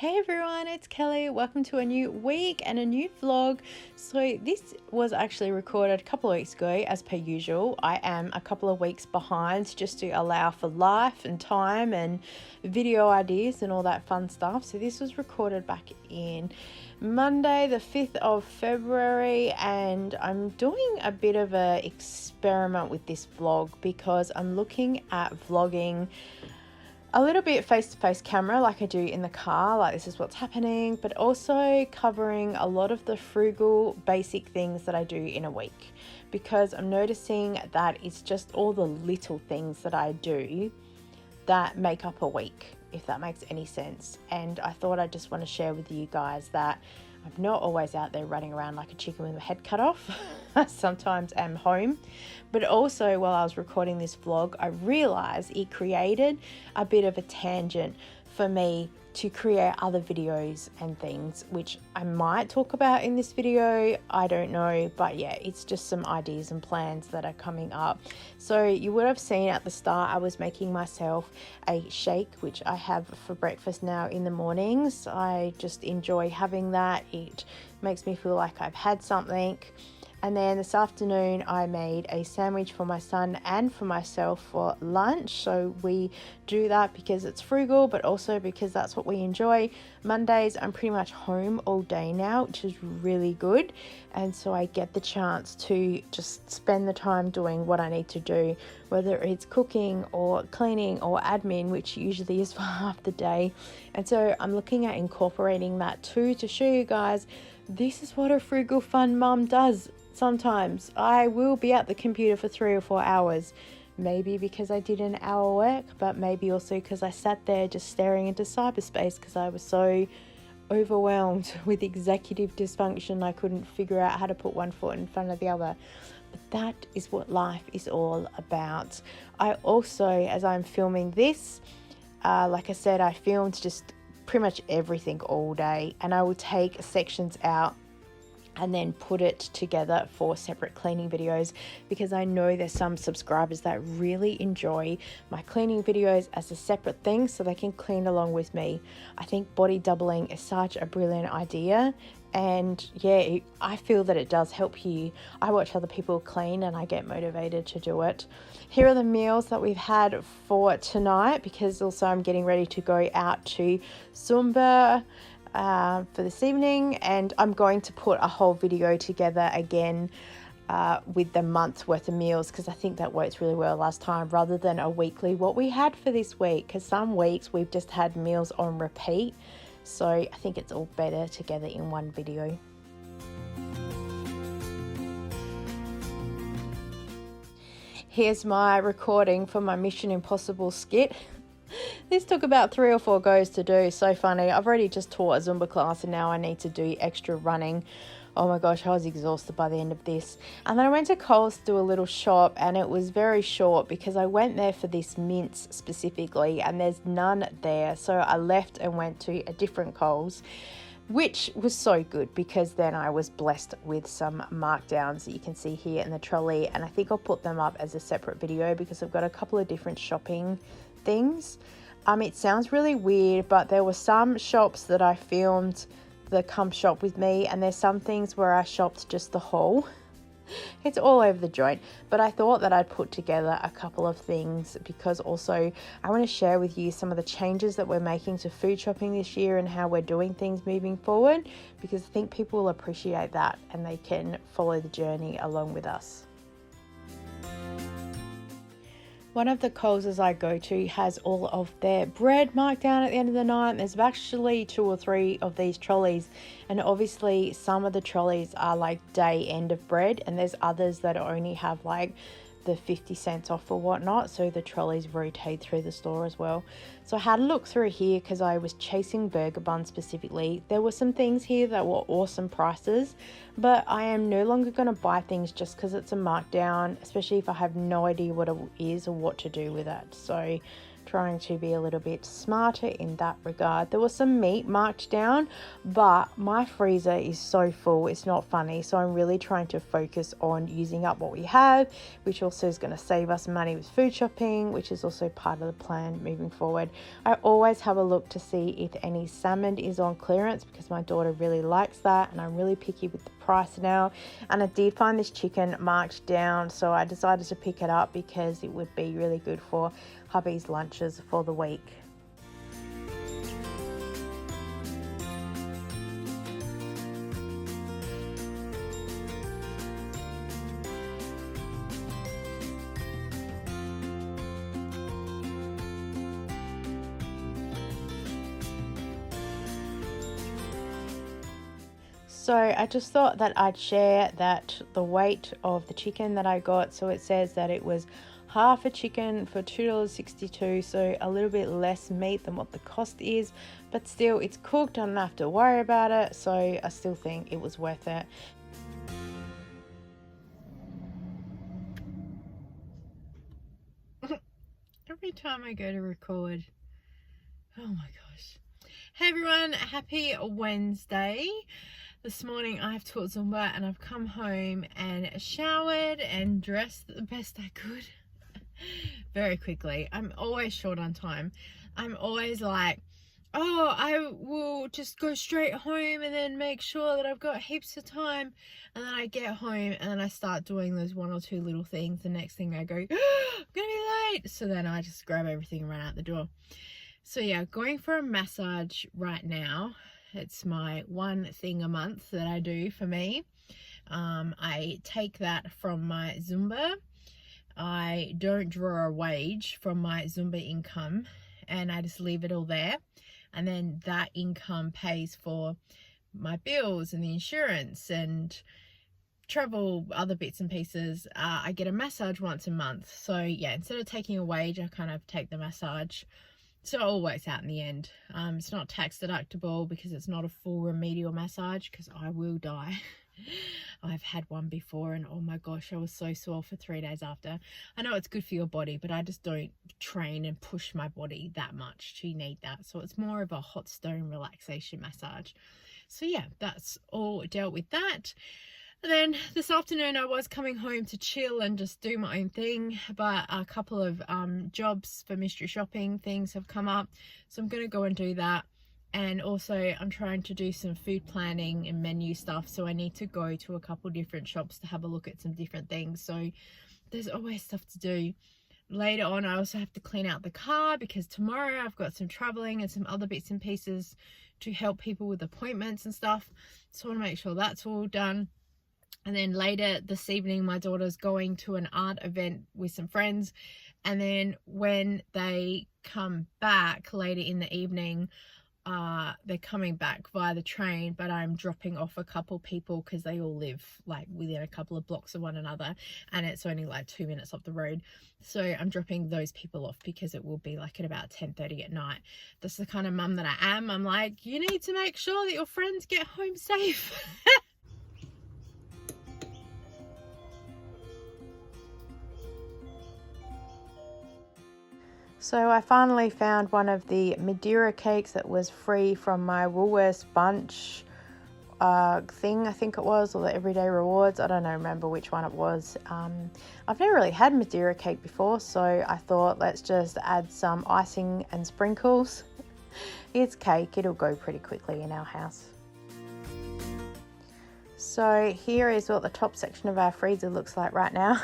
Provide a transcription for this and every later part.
Hey everyone, it's Kelly. Welcome to a new week and a new vlog. So this was actually recorded a couple of weeks ago as per usual. I am a couple of weeks behind just to allow for life and time and video ideas and all that fun stuff. So this was recorded back in Monday the 5th of February, and I'm doing a bit of an experiment with this vlog because I'm looking at vlogging a little bit face-to-face camera like I do in the car, like this is what's happening, but also covering a lot of the frugal basic things that I do in a week, because I'm noticing that it's just all the little things that I do that make up a week, if that makes any sense. And I thought I just want to share with you guys that I'm not always out there running around like a chicken with my head cut off. Sometimes I'm home. But also, while I was recording this vlog, I realized it created a bit of a tangent for me to create other videos and things, which I might talk about in this video. I don't know, but yeah, it's just some ideas and plans that are coming up. So you would have seen at the start I was making myself a shake, which I have for breakfast now in the mornings. I just enjoy having that. It makes me feel like I've had something. And then this afternoon I made a sandwich for my son and for myself for lunch. So we do that because it's frugal, but also because that's what we enjoy. Mondays I'm pretty much home all day now, which is really good. And so I get the chance to just spend the time doing what I need to do, whether it's cooking or cleaning or admin, which usually is for half the day. And so I'm looking at incorporating that too, to show you guys this is what a frugal fun mum does. Sometimes I will be at the computer for 3 or 4 hours, maybe because I did an hour work, but maybe also because I sat there just staring into cyberspace because I was so overwhelmed with executive dysfunction. I couldn't figure out how to put one foot in front of the other. But that is what life is all about. I also, as I'm filming this, like I said, I filmed just pretty much everything all day, and I will take sections out and then put it together for separate cleaning videos, because I know there's some subscribers that really enjoy my cleaning videos as a separate thing so they can clean along with me. I think body doubling is such a brilliant idea, and yeah, I feel that it does help you. I watch other people clean and I get motivated to do it. Here are the meals that we've had for tonight, because also I'm getting ready to go out to Zumba for this evening, and I'm going to put a whole video together again with the month's worth of meals, because I think that works really well last time, rather than a weekly what we had for this week, because some weeks we've just had meals on repeat. So I think it's all better together in one video. Here's my recording for my Mission Impossible skit. This took about 3 or 4 goes to do. So funny. I've already just taught a Zumba class and now I need to do extra running. Oh my gosh, I was exhausted by the end of this. And then I went to Coles to do a little shop, and it was very short because I went there for this mince specifically and there's none there. So I left and went to a different Coles, which was so good because then I was blessed with some markdowns that you can see here in the trolley. And I think I'll put them up as a separate video because I've got a couple of different shopping things. It sounds really weird, but there were some shops that I filmed the come shop with me, and there's some things where I shopped just the haul. It's all over the joint, but I thought that I'd put together a couple of things because also I want to share with you some of the changes that we're making to food shopping this year and how we're doing things moving forward, because I think people will appreciate that and they can follow the journey along with us. One of the Coles I go to has all of their bread marked down at the end of the night. There's actually 2 or 3 of these trolleys, and obviously some of the trolleys are like day end of bread, and there's others that only have like the 50 cents off or whatnot, so the trolleys rotate through the store as well. So I had a look through here because I was chasing burger buns specifically. There were some things here that were awesome prices, but I am no longer going to buy things just because it's a markdown, especially if I have no idea what it is or what to do with it. So trying to be a little bit smarter in that regard. There was some meat marked down, but my freezer is so full, it's not funny. So I'm really trying to focus on using up what we have, which also is going to save us money with food shopping, which is also part of the plan moving forward. I always have a look to see if any salmon is on clearance because my daughter really likes that, and I'm really picky with the price now. And I did find this chicken marked down, so I decided to pick it up because it would be really good for hubby's lunches for the week. So I just thought that I'd share that the weight of the chicken that I got. So it says that it was half a chicken for $2.62, so a little bit less meat than what the cost is, but still it's cooked. I don't have to worry about it, so I still think it was worth it. Every time I go to record, oh my gosh. Hey everyone, happy Wednesday. This morning I've taught Zumba and I've come home and showered and dressed the best I could very quickly. I'm always short on time. I'm always like, oh, I will just go straight home and then make sure that I've got heaps of time, and then I get home and then I start doing those one or two little things. The next thing I go, oh, I'm gonna be late, so then I just grab everything and run out the door. So yeah, going for a massage right now. It's my one thing a month that I do for me. I take that from my Zumba. I don't draw a wage from my Zumba income, and I just leave it all there. And then that income pays for my bills and the insurance and travel, other bits and pieces. I get a massage once a month. So yeah, instead of taking a wage, I kind of take the massage. So it all works out in the end. It's not tax deductible because it's not a full remedial massage, because I will die. I've had one before and oh my gosh, I was so sore for 3 days after. I know it's good for your body, but I just don't train and push my body that much to need that. So it's more of a hot stone relaxation massage. So yeah, that's all dealt with that. And then this afternoon I was coming home to chill and just do my own thing, but a couple of jobs for mystery shopping things have come up, so I'm going to go and do that. And also I'm trying to do some food planning and menu stuff, so I need to go to a couple different shops to have a look at some different things. So there's always stuff to do. Later on I also have to clean out the car because tomorrow I've got some traveling and some other bits and pieces to help people with appointments and stuff, so I want to make sure that's all done. And then later this evening, my daughter's going to an art event with some friends. And then when they come back later in the evening, they're coming back via the train, but I'm dropping off a couple people because they all live like within a couple of blocks of one another, and it's only like 2 minutes off the road. So I'm dropping those people off because it will be like at about 10:30 at night. That's the kind of mum that I am. I'm like, you need to make sure that your friends get home safe. So I finally found one of the Madeira cakes that was free from my Woolworths bunch thing, I think it was, or the Everyday Rewards. I don't know, remember which one it was. I've never really had Madeira cake before, so I thought let's just add some icing and sprinkles. It's cake, it'll go pretty quickly in our house. So here is what the top section of our freezer looks like right now.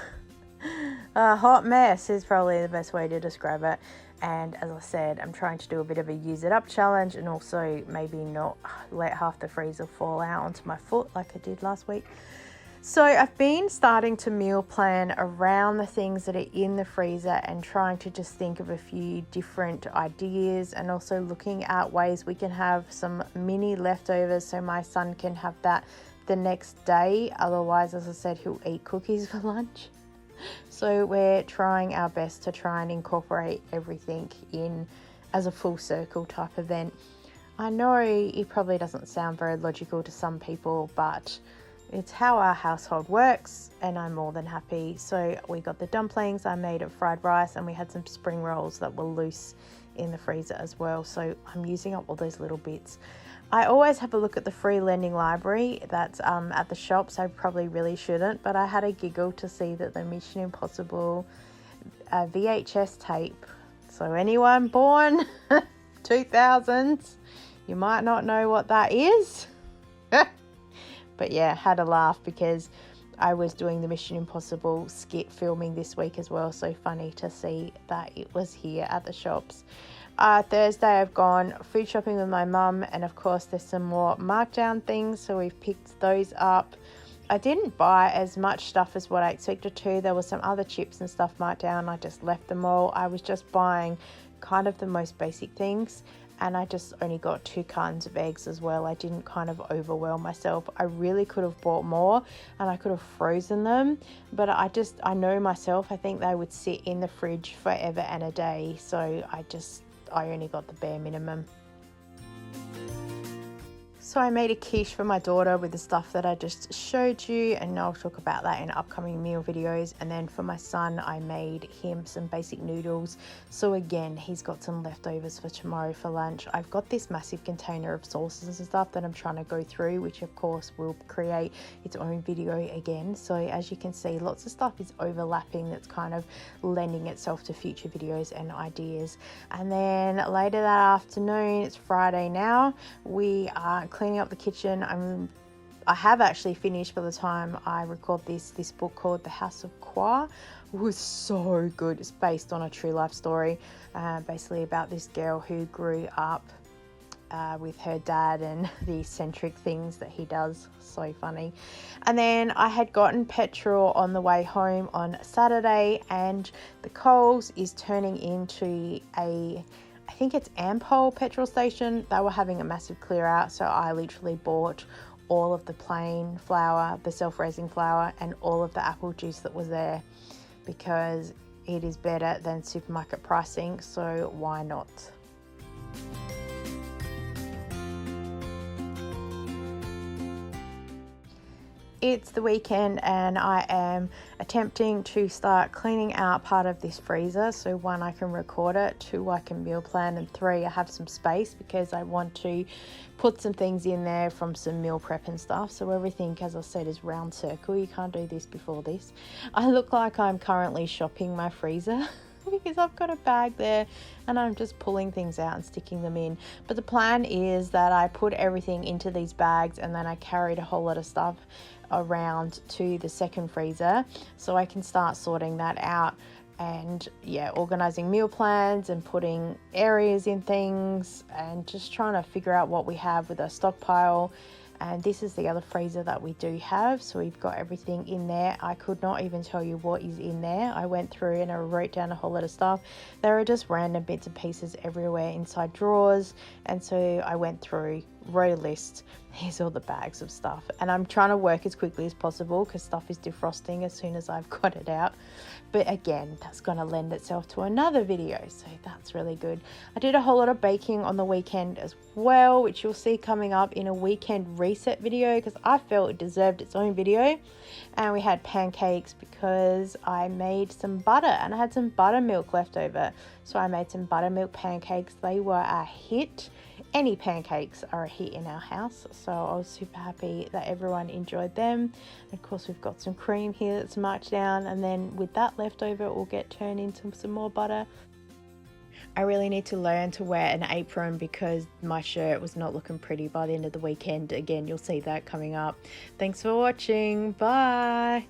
A hot mess is probably the best way to describe it. And as I said, I'm trying to do a bit of a use it up challenge, and also maybe not let half the freezer fall out onto my foot like I did last week. So I've been starting to meal plan around the things that are in the freezer and trying to just think of a few different ideas, and also looking at ways we can have some mini leftovers so my son can have that the next day. Otherwise, as I said, he'll eat cookies for lunch. So we're trying our best to try and incorporate everything in as a full circle type event. I know it probably doesn't sound very logical to some people, but It's how our household works, and I'm more than happy. So we got the dumplings, I made it fried rice, and we had some spring rolls that were loose in the freezer as well. So I'm using up all those little bits. I always have a look at the free lending library that's at the shops. I probably really shouldn't, but I had a giggle to see that the Mission Impossible VHS tape. So anyone born 2000s, you might not know what that is. But yeah, had a laugh because I was doing the Mission Impossible skit filming this week as well. So funny to see that it was here at the shops. Thursday I've gone food shopping with my mum, and of course there's some more markdown things, so we've picked those up. I didn't buy as much stuff as what I expected to. There was some other chips and stuff marked down. I just left them all. I was just buying kind of the most basic things, and I just only got 2 cartons of eggs as well. I didn't kind of overwhelm myself. I really could have bought more, and I could have frozen them, but I know myself, I think they would sit in the fridge forever and a day, so I only got the bare minimum. So I made a quiche for my daughter with the stuff that I just showed you, and I'll talk about that in upcoming meal videos. And then for my son, I made him some basic noodles. So again, he's got some leftovers for tomorrow for lunch. I've got this massive container of sauces and stuff that I'm trying to go through, which of course will create its own video again. So as you can see, lots of stuff is overlapping that's kind of lending itself to future videos and ideas. And then later that afternoon, it's Friday now, we are cleaning up the kitchen. I have actually finished by the time I record this book called The House of Kwa. It was so good. It's based on a true life story, basically about this girl who grew up with her dad and the eccentric things that he does. So funny. And then I had gotten petrol on the way home on Saturday, and the Coles is turning into I think it's Ampol petrol station. They were having a massive clear out, so I literally bought all of the plain flour, the self-raising flour, and all of the apple juice that was there, because it is better than supermarket pricing, so why not? It's the weekend and I am attempting to start cleaning out part of this freezer. So 1, I can record it, 2, I can meal plan, and 3, I have some space because I want to put some things in there from some meal prep and stuff. So everything, as I said, is round circle. You can't do this before this. I look like I'm currently shopping my freezer because I've got a bag there and I'm just pulling things out and sticking them in. But the plan is that I put everything into these bags and then I carried a whole lot of stuff around to the second freezer so I can start sorting that out and organizing meal plans and putting areas in things and just trying to figure out what we have with our stockpile. And this is the other freezer that we do have, so we've got everything in there. I could not even tell you what is in there. I went through and I wrote down a whole lot of stuff. There are just random bits and pieces everywhere inside drawers, and so I went through, wrote a list. Here's all the bags of stuff, and I'm trying to work as quickly as possible because stuff is defrosting as soon as I've got it out. But again, that's going to lend itself to another video, so that's really good. I did a whole lot of baking on the weekend as well, which you'll see coming up in a weekend reset video because I felt it deserved its own video. And we had pancakes because I made some butter and I had some buttermilk left over, so I made some buttermilk pancakes. They were a hit. Any pancakes are a hit in our house, so I was super happy that everyone enjoyed them. And of course, we've got some cream here that's marked down, and then with that left over, it will get turned into some more butter. I really need to learn to wear an apron because my shirt was not looking pretty by the end of the weekend. Again, you'll see that coming up. Thanks for watching. Bye.